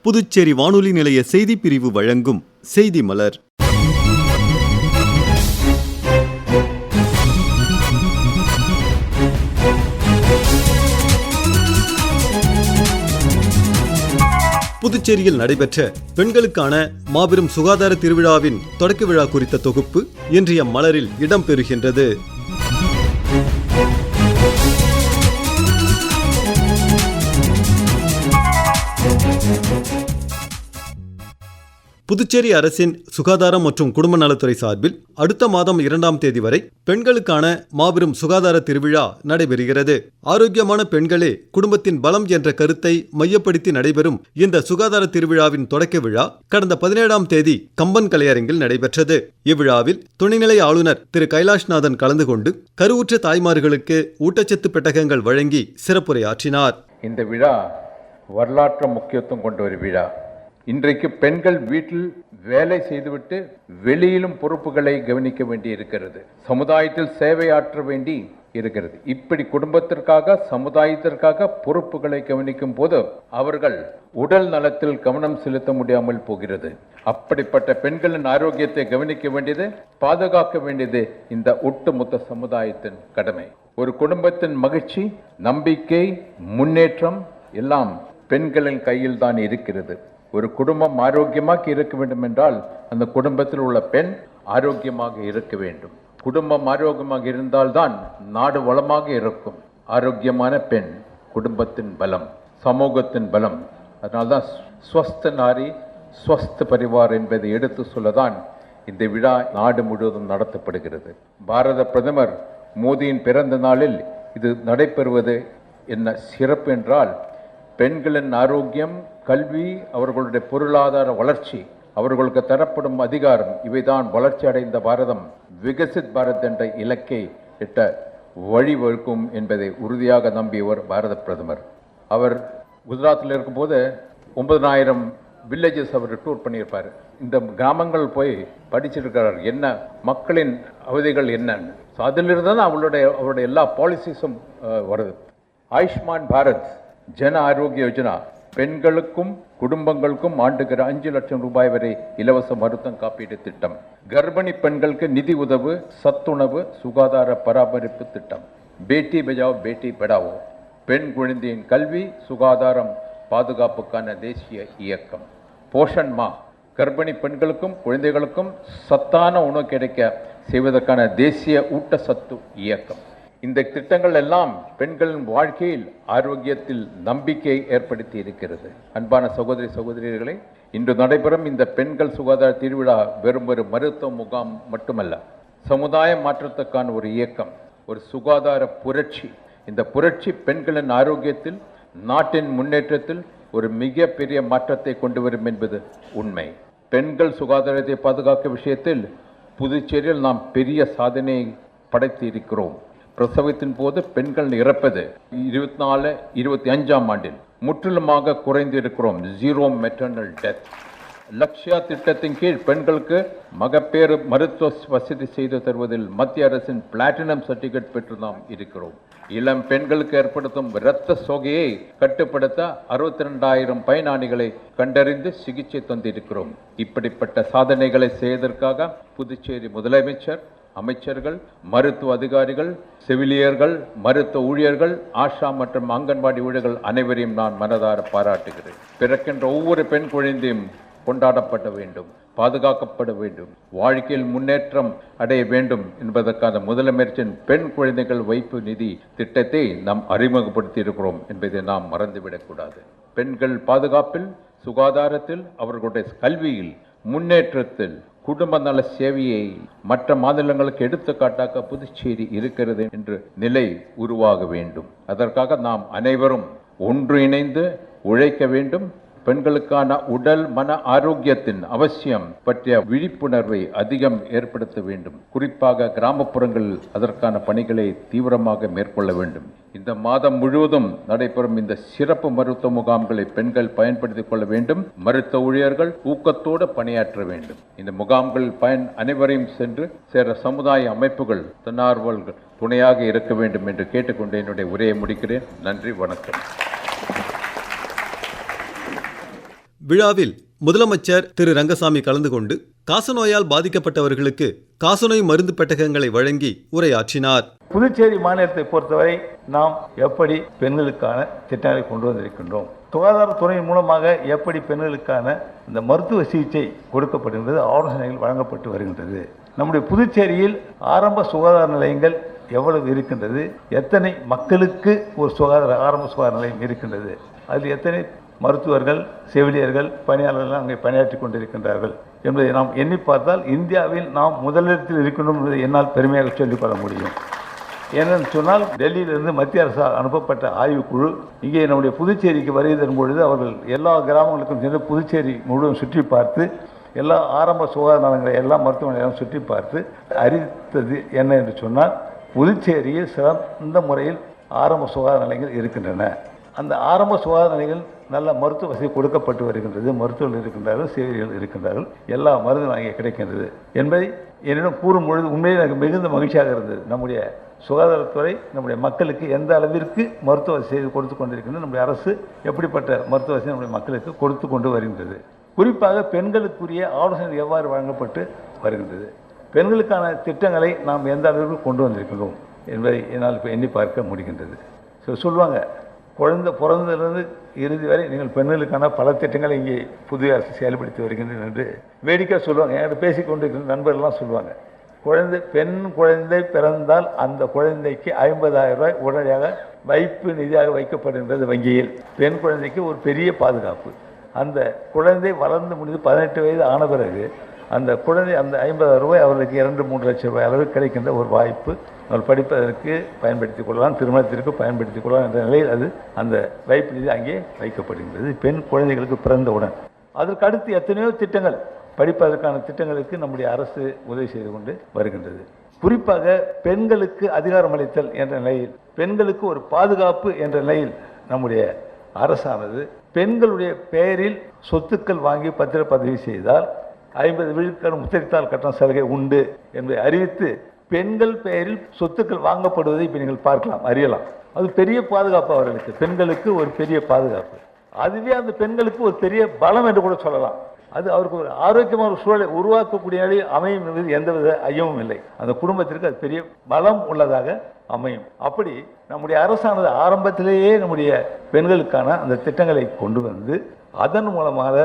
புதுச்சேரி வானொலி நிலைய செய்திப் பிரிவு வழங்கும் செய்தி மலர். புதுச்சேரியில் நடைபெற்ற பெண்களுக்கான மாபெரும் சுகாதார திருவிழாவின் தொடக்க விழா குறித்த தொகுப்பு இன்றைய மலரில் இடம்பெறுகின்றது. புதுச்சேரி அரசின் சுகாதாரம் மற்றும் குடும்ப நலத்துறை சார்பில் அடுத்த மாதம் 2ஆம் தேதி வரை பெண்களுக்கான மாபெரும் சுகாதார திருவிழா நடைபெறுகிறது. ஆரோக்கியமான பெண்களே குடும்பத்தின் பலம் என்ற கருத்தை மையப்படுத்தி நடைபெறும் இந்த சுகாதார திருவிழாவின் தொடக்க விழா கடந்த 17ஆம் தேதி கம்பன் கலையரங்கில் நடைபெற்றது. இவ்விழாவில் துணைநிலை ஆளுநர் திரு கைலாஷ்நாதன் கலந்து கொண்டு கருவுற்ற தாய்மார்களுக்கு ஊட்டச்சத்து பெட்டகங்கள் வழங்கி சிறப்புரையாற்றினார். இந்த விழா வரலாற்று முக்கியத்துவம் கொண்ட ஒரு விழா. இன்றைக்கு பெண்கள் வீட்டில் வேலை செய்துவிட்டு வெளியிலும் பொறுப்புகளை கவனிக்க வேண்டி இருக்கிறது. சமுதாயத்தில் சேவையாற்ற வேண்டி இருக்கிறது. இப்படி குடும்பத்திற்காக சமுதாயத்திற்காக பொறுப்புகளை கவனிக்கும் போது அவர்கள் உடல் நலத்தில் கவனம் செலுத்த முடியாமல் போகிறது. அப்படிப்பட்ட பெண்களின் ஆரோக்கியத்தை கவனிக்க வேண்டியது, பாதுகாக்க வேண்டியது இந்த ஒட்டுமொத்த சமுதாயத்தின் கடமை. ஒரு குடும்பத்தின் மகிழ்ச்சி, நம்பிக்கை, முன்னேற்றம் எல்லாம் பெண்களின் கையில் தான் இருக்கிறது. ஒரு குடும்பம் ஆரோக்கியமாக இருக்க வேண்டும் என்றால் அந்த குடும்பத்தில் உள்ள பெண் ஆரோக்கியமாக இருக்க வேண்டும். குடும்பம் ஆரோக்கியமாக இருந்தால்தான் நாடு வளமாக இருக்கும். ஆரோக்கியமான பெண் குடும்பத்தின் பலம், சமூகத்தின் பலம். அதனால்தான் ஸ்வஸ்த நாரி ஸ்வஸ்த பரிவார் என்பதை எடுத்து சொல்லதான் இந்த விழா நாடு முழுவதும் நடத்தப்படுகிறது. பாரத பிரதமர் மோடியின் பிறந்த நாளில் இது நடைபெறுவது என்ன சிறப்பு என்றால், பெண்களின் ஆரோக்கியம், கல்வி, அவர்களுடைய பொருளாதார வளர்ச்சி, அவர்களுக்கு தரப்படும் அதிகாரம், இவைதான் வளர்ச்சி அடைந்த பாரதம், விகசித் பாரத் என்ற இலக்கை எட்ட வழிவகுக்கும் என்பதை உறுதியாக நம்பியவர் பாரத பிரதமர். அவர் குஜராத்தில் இருக்கும்போது 9000 வில்லேஜஸ் அவர் டூர் பண்ணியிருப்பார். இந்த கிராமங்கள் போய் படிச்சிருக்கிறார், என்ன மக்களின் அவதிகள் என்னன்னு. அதிலிருந்து தான் அவருடைய எல்லா பாலிசிஸும் வருது. ஆயுஷ்மான் பாரத் ஜன ஆரோக்கிய யோஜனா பெண்களுக்கும் குடும்பங்களுக்கும் ஆண்டுக்கு 5 லட்சம் ரூபாய் வரை இலவச மருத்துவ காப்பீடு திட்டம். கர்ப்பிணி பெண்களுக்கு நிதி உதவு, சத்துணவு, சுகாதார பராமரிப்பு திட்டம். பேட்டி பச்சாவோ பேட்டி படாவோ, பெண் குழந்தையின் கல்வி, சுகாதாரம், பாதுகாப்புக்கான தேசிய இயக்கம். போஷன் மா, கர்ப்பிணி பெண்களுக்கும் குழந்தைகளுக்கும் சத்தான உணவு கிடைக்க செய்வதற்கான தேசிய ஊட்டச்சத்து இயக்கம். இந்த திட்டங்கள் எல்லாம் பெண்களின் வாழ்க்கையில் ஆரோக்கியத்தில் நம்பிக்கை ஏற்படுத்தி இருக்கிறது. அன்பான சகோதரி சகோதரிகளே, இன்று நடைபெறும் இந்த பெண்கள் சுகாதார திருவிழா வெறும் ஒரு மருத்துவ முகாம் மட்டுமல்ல, சமுதாய மாற்றத்துக்கான ஒரு இயக்கம், ஒரு சுகாதார புரட்சி. இந்த புரட்சி பெண்களின் ஆரோக்கியத்தில், நாட்டின் முன்னேற்றத்தில் ஒரு மிக பெரிய மாற்றத்தை கொண்டு வரும் என்பது உண்மை. பெண்கள் சுகாதாரத்தை பாதுகாக்க விஷயத்தில் புதுச்சேரியில் நாம் பெரிய சாதனையை படைத்து இருக்கிறோம். பிரசவத்தின் போது பெண்கள் இறப்பது 24-25ஆம் ஆண்டில் முற்றிலுமாக குறைந்து இருக்கிறோம். 0 மெட்டர்னல் டெத். லக்ஷ்யா திட்டத்தின் கீழ் பெண்களுக்கு மகப்பேறு மருத்துவ வசதி செய்து தருவதில் மத்திய அரசின் பிளாட்டினம் சர்டிபிகேட் பெற்று நாம் இருக்கிறோம். இளம் பெண்களுக்கு ஏற்படுத்தும் இரத்த சோகையை கட்டுப்படுத்த 62,000 பயனாளிகளை கண்டறிந்து சிகிச்சை தந்திருக்கிறோம். இப்படிப்பட்ட சாதனைகளை செய்வதற்காக புதுச்சேரி முதலமைச்சர், அமைச்சர்கள், மருத்துவ அதிகாரிகள், செவிலியர்கள், மருத்துவ ஊழியர்கள், ஆஷா மற்றும் அங்கன்வாடி ஊழியர்கள் அனைவரையும் நான் மனதார பாராட்டுகிறேன். பிறக்கின்ற ஒவ்வொரு பெண் குழந்தையும் கொண்டாடப்பட வேண்டும், பாதுகாக்கப்பட வேண்டும், வாழ்க்கையில் முன்னேற்றம் அடைய வேண்டும் என்பதற்கான முதலமைச்சரின் பெண் குழந்தைகள் வைப்பு நிதி திட்டத்தை நாம் அறிமுகப்படுத்தி இருக்கிறோம் என்பதை நாம் மறந்துவிடக்கூடாது. பெண்கள் பாதுகாப்பில், சுகாதாரத்தில், அவர்களுடைய கல்வியில், முன்னேற்றத்தில், குடும்ப நல சேவையை மற்ற மாநிலங்களுக்கு எடுத்துக்காட்டாக புதுச்சேரி இருக்கிறது என்ற நிலை உருவாக வேண்டும். அதற்காக நாம் அனைவரும் ஒன்றிணைந்து உழைக்க வேண்டும். பெண்களுக்கான உடல் மன ஆரோக்கியத்தின் அவசியம் பற்றிய விழிப்புணர்வை அதிகம் ஏற்படுத்த வேண்டும். குறிப்பாக கிராமப்புறங்களில் அதற்கான பணிகளை தீவிரமாக மேற்கொள்ள வேண்டும். இந்த மாதம் முழுவதும் நடைபெறும் இந்த சிறப்பு மருத்துவ முகாம்களை பெண்கள் பயன்படுத்திக் கொள்ள வேண்டும். மருத்துவ ஊழியர்கள் ஊக்கத்தோடு பணியாற்ற வேண்டும். இந்த முகாம்கள் அனைவரையும் சென்று சேர சமுதாய அமைப்புகள், தன்னார்வலர்கள் துணையாக இருக்க வேண்டும் என்று கேட்டுக்கொண்டு என்னுடைய உரையை முடிக்கிறேன். நன்றி, வணக்கம். விழாவில் முதலமைச்சர் திரு ரங்கசாமி கலந்து கொண்டு காசநோயால் பாதிக்கப்பட்டவர்களுக்கு காசநோய் மருந்து பெட்டகங்களை வழங்கி உரையாற்றினார். புதுச்சேரி மாநிலத்தை பொறுத்தவரை நாம் எப்படி பெண்களுக்கான திட்டங்களை கொண்டு வந்திருக்கின்றோம், சுகாதாரத்துறையின் மூலமாக எப்படி பெண்களுக்கான இந்த மருத்துவ சிகிச்சை கொடுக்கப்படுகின்றது, ஆலோசனைகள் வழங்கப்பட்டு வருகின்றது. நம்முடைய புதுச்சேரியில் ஆரம்ப சுகாதார நிலையங்கள் எவ்வளவு இருக்கின்றது, எத்தனை மக்களுக்கு ஒரு ஆரம்ப சுகாதார நிலையம் இருக்கின்றது, அதில் எத்தனை மருத்துவர்கள், செவிலியர்கள், பணியாளர்கள் அங்கே பணியாற்றி கொண்டிருக்கின்றார்கள் என்பதை நாம் எண்ணி பார்த்தால் இந்தியாவில் நாம் முதலிடத்தில் இருக்கின்றோம் என்பதை என்னால் பெருமையாக சொல்லிக்கொள்ள முடியும். ஏனென்று சொன்னால் டெல்லியிலிருந்து மத்திய அரசு அனுப்பப்பட்ட ஆய்வுக்குழு இங்கே நம்முடைய புதுச்சேரிக்கு வருகை தரும் பொழுது அவர்கள் எல்லா கிராமங்களுக்கும் சென்று புதுச்சேரி முழுவதும் சுற்றி பார்த்து எல்லா ஆரம்ப சுகாதார நிலையங்களை எல்லா மருத்துவமனைகளும் சுற்றி பார்த்து அறிவித்தது என்ன என்று சொன்னால் புதுச்சேரியில் சிறந்த முறையில் ஆரம்ப சுகாதார நிலையங்கள் இருக்கின்றன. அந்த ஆரம்ப சுகாதார நிலையங்கள் நல்ல மருத்துவ வசதி கொடுக்கப்பட்டு வருகின்றது, மருத்துவர்கள் இருக்கின்றார்கள், செவிலியர்கள் இருக்கின்றார்கள், எல்லா மருந்தும் அங்கே கிடைக்கின்றது என்பதை என்னிடம் கூறும் பொழுது உண்மையில் எனக்கு மிகுந்த மகிழ்ச்சியாக இருந்தது. நம்முடைய சுகாதாரத்துறை நம்முடைய மக்களுக்கு எந்த அளவிற்கு மருத்துவ வசதி கொடுத்து கொண்டிருக்கின்றது, நம்முடைய அரசு எப்படிப்பட்ட மருத்துவ வசதி நம்முடைய மக்களுக்கு கொடுத்து கொண்டு வருகின்றது. குறிப்பாக பெண்களுக்குரிய ஆலோசனை எவ்வாறு வழங்கப்பட்டு வருகின்றது, பெண்களுக்கான திட்டங்களை நாம் எந்த அளவிற்கு கொண்டு வந்திருக்கின்றோம் என்பதை என்னால் இப்போ எண்ணி பார்க்க முடிகின்றது. சொல்லுவாங்க, குழந்தை பிறந்ததிலிருந்து இறுதி வரை நீங்கள் பெண்களுக்கான பல திட்டங்களை இங்கே புதிய அரசு செயல்படுத்தி வருகின்றன என்று வேடிக்கை சொல்லுவாங்க. என்கிட்ட பேசிக்கொண்டிருக்கிற நண்பர்கள்லாம் சொல்லுவாங்க, பெண் குழந்தை பிறந்தால் அந்த குழந்தைக்கு 50,000 ரூபாய் உடனடியாக வைப்பு நிதியாக வைக்கப்படுகின்றது வங்கியில். பெண் குழந்தைக்கு ஒரு பெரிய பாதுகாப்பு. அந்த குழந்தை வளர்ந்து முடிந்து 18 வயது ஆன பிறகு அந்த குழந்தை அந்த 50,000 ரூபாய் அவர்களுக்கு 2-3 லட்சம் ரூபாய் அளவு கிடைக்கின்ற ஒரு வாய்ப்பு. அவர் படிப்பதற்கு பயன்படுத்திக் கொள்ளலாம், திருமணத்திற்கு பயன்படுத்திக் கொள்ளலாம் என்ற நிலையில் அது அந்த வைப்பு நிதி அங்கே வைக்கப்படுகின்றது பெண் குழந்தைகளுக்கு பிறந்தவுடன். அதற்கு அடுத்து எத்தனையோ திட்டங்கள், படிப்பதற்கான திட்டங்களுக்கு நம்முடைய அரசு உதவி செய்து கொண்டு வருகின்றது. குறிப்பாக பெண்களுக்கு அதிகாரமளித்தல் என்ற நிலையில், பெண்களுக்கு ஒரு பாதுகாப்பு என்ற நிலையில் நம்முடைய அரசானது பெண்களுடைய பெயரில் சொத்துக்கள் வாங்கி பத்திரப்பதிவு செய்தால் 50 விழுக்காடு முத்திரைத்தாள் கட்டண சலுகை உண்டு என்பதை அறிவித்து பெண்கள் பெயரில் சொத்துக்கள் வாங்கப்படுவதை இப்போ நீங்கள் பார்க்கலாம், அறியலாம். அது பெரிய பாதுகாப்பு, அவர்களுக்கு பெண்களுக்கு ஒரு பெரிய பாதுகாப்பு. அதுவே அந்த பெண்களுக்கு ஒரு பெரிய பலம் என்று கூட சொல்லலாம். அது அவருக்கு ஒரு ஆரோக்கியமான ஒரு சூழலை உருவாக்கக்கூடிய நிலையில் அமையும் என்பது எந்தவித ஐயமும் இல்லை. அந்த குடும்பத்திற்கு அது பெரிய பலம் உள்ளதாக அமையும். அப்படி நம்முடைய அரசானது ஆரம்பத்திலேயே நம்முடைய பெண்களுக்கான அந்த திட்டங்களை கொண்டு வந்து அதன் மூலமாக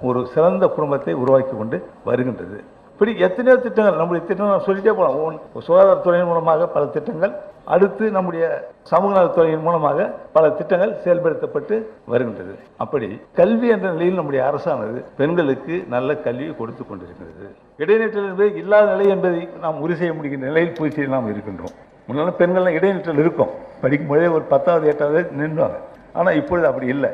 ஒரு சிறந்த குடும்பத்தை உருவாக்கி கொண்டு வருகின்றது. இப்படி எத்தனையோ திட்டங்கள், நம்முடைய திட்டங்கள் சொல்லிட்டே போகலாம். சுகாதாரத்துறையின் மூலமாக பல திட்டங்கள், அடுத்து நம்முடைய சமூக நலத்துறையின் மூலமாக பல திட்டங்கள் செயல்படுத்தப்பட்டு வருகின்றது. அப்படி கல்வி என்ற நிலையில் நம்முடைய அரசானது பெண்களுக்கு நல்ல கல்வியை கொடுத்து கொண்டிருக்கிறது. இடைநிற்றல் என்பது இல்லாத நிலை என்பதை நாம் உறுதி செய்ய முடிகின்ற நிலையில் புதுச்சேரியில் நாம் இருக்கின்றோம். முன்னாலும் பெண்கள்லாம் இடைநிற்றல் இருக்கும், படிக்கும் பொழுதே ஒரு 10வது 8வது நின்றுவாங்க. ஆனால் இப்பொழுது அப்படி இல்லை.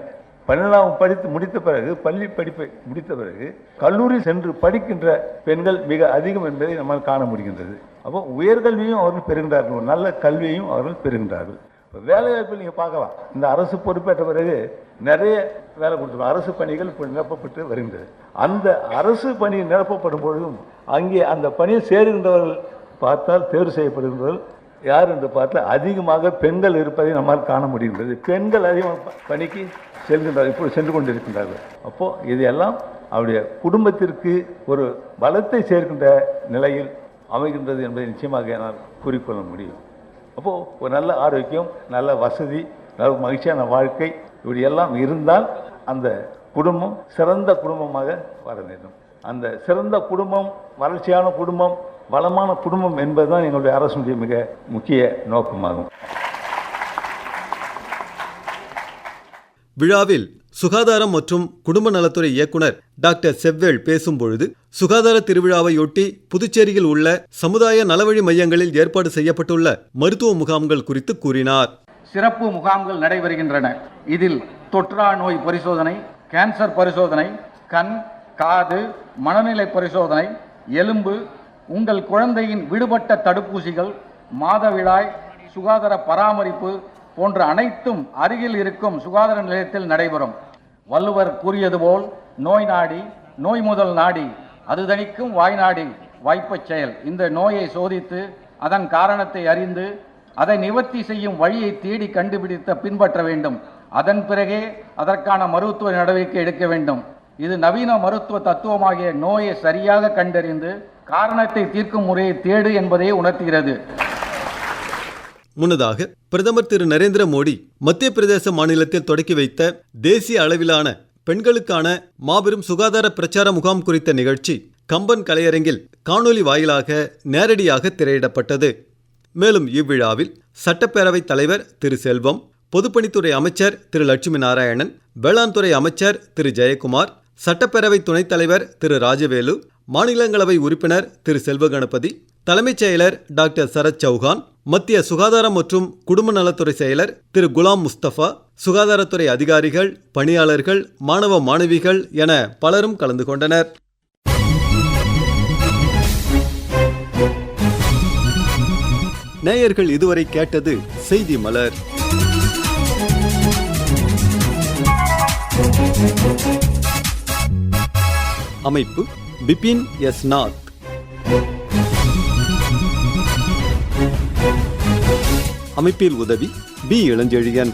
12ஆம் படித்து முடித்த பிறகு, பள்ளி படிப்பை முடித்த பிறகு கல்லூரி சென்று படிக்கின்ற பெண்கள் மிக அதிகம் என்பதை நம்மால் காண முடிகின்றது. அப்போ உயர்கல்வியும் அவர்கள் பெறுகின்றார்கள், ஒரு நல்ல கல்வியையும் அவர்கள் பெறுகின்றார்கள். இப்போ வேலை வாய்ப்பில் நீங்கள் பார்க்கலாம், இந்த அரசு பொறுப்பேற்ற பிறகு நிறைய வேலை கொடுத்துருக்கோம். அரசு பணிகள் இப்போ நிரப்பப்பட்டு வருகின்றது. அந்த அரசு பணி நிரப்பப்படும் பொழுதும் அங்கே அந்த பணியில் சேருகின்றவர்கள் பார்த்தால், தேர்வு செய்யப்படுகின்றவர்கள் யார் என்று பார்த்தால் அதிகமாக பெண்கள் இருப்பதை நம்மால் காண முடிகின்றது. பெண்கள் அதிகமாக பணிக்கு செல்கின்றார்கள், இப்போது சென்று கொண்டிருக்கின்றார்கள். அப்போது இதையெல்லாம் அவருடைய குடும்பத்திற்கு ஒரு பலத்தை சேர்க்கின்ற நிலையில் அமைகின்றது என்பதை நிச்சயமாக என்னால் கூறிக்கொள்ள முடியும். அப்போது ஒரு நல்ல ஆரோக்கியம், நல்ல வசதி, நல்ல மகிழ்ச்சியான வாழ்க்கை இப்படியெல்லாம் இருந்தால் அந்த குடும்பம் சிறந்த குடும்பமாக வர வேண்டும். அந்த சிறந்த குடும்பம், வளர்ச்சியான குடும்பம், வளமான குடும்பம் என்பதுதான் எங்களுடைய அரசுடைய மிக முக்கிய நோக்கமாகும். விழாவில் சுகாதாரம் மற்றும் குடும்ப நலத்துறை இயக்குனர் டாக்டர் செவ்வேள் பேசும்பொழுது, சுகாதார திருவிழாவையொட்டி புதுச்சேரியில் உள்ள சமுதாய நலவழி மையங்களில் ஏற்பாடு செய்யப்பட்டுள்ள மருத்துவ முகாம்கள் குறித்து கூறினார். சிறப்பு முகாம்கள் நடைபெறுகின்றன. இதில் தொற்றா நோய் பரிசோதனை, கேன்சர் பரிசோதனை, கண், காது, மனநிலை பரிசோதனை, எலும்பு, உங்கள் குழந்தையின் விடுபட்ட தடுப்பூசிகள், மாதவிடாய், சுகாதார பராமரிப்பு போன்ற அனைத்தும் அருகில் இருக்கும் சுகாதார நிலையத்தில் நடைபெறும். வள்ளுவர் கூறியது போல், நோய் நாடி, நோய் முதல் நாடி, அது தணிக்கும் வாய்நாடி வாய்ப்பச் செயல். இந்த நோயை சோதித்து அதன் காரணத்தை அறிந்து அதை நிவர்த்தி செய்யும் வழியை தேடி கண்டுபிடித்து பின்பற்ற வேண்டும். அதன் பிறகே அதற்கான மருத்துவ நடவடிக்கை எடுக்க வேண்டும். இது நவீன மருத்துவ தத்துவமாகிய நோயை சரியாக கண்டறிந்து காரணத்தை தீர்க்கும் முறையை தேடு என்பதை உணர்த்துகிறது. முன்னதாக பிரதமர் திரு நரேந்திர மோடி மத்திய பிரதேச மாநிலத்தில் தொடக்கி வைத்த தேசிய அளவிலான பெண்களுக்கான மாபெரும் சுகாதார பிரச்சார முகாம் குறித்த நிகழ்ச்சி கம்பன் கலையரங்கில் காணொலி வாயிலாக நேரடியாக திரையிடப்பட்டது. மேலும் இவ்விழாவில் சட்டப்பேரவைத் தலைவர் திரு செல்வம், பொதுப்பணித்துறை அமைச்சர் திரு லட்சுமி நாராயணன், வேளாண் துறை அமைச்சர் திரு ஜெயக்குமார், சட்டப்பேரவை துணைத் தலைவர் திரு ராஜவேலு, மாநிலங்களவை உறுப்பினர் திரு செல்வகணபதி, தலைமைச் செயலர் டாக்டர் சரத் சௌஹான், மத்திய சுகாதாரம் மற்றும் குடும்ப நலத்துறை செயலர் திரு குலாம் முஸ்தபா, சுகாதாரத்துறை அதிகாரிகள், பணியாளர்கள், மாணவ மாணவிகள் என பலரும் கலந்து கொண்டனர். நேயர்கள் இதுவரை கேட்டது செய்தி மலர். அமைப்பு பிபின் எஸ் நாத். அமைப்பில் உதவி பி இளஞ்செழியன்.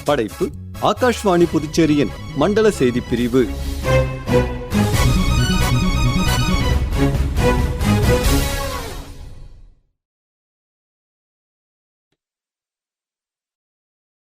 படைப்பு ஆகாஷ்வாணி புதுச்சேரியின் மண்டல செய்திப் பிரிவு.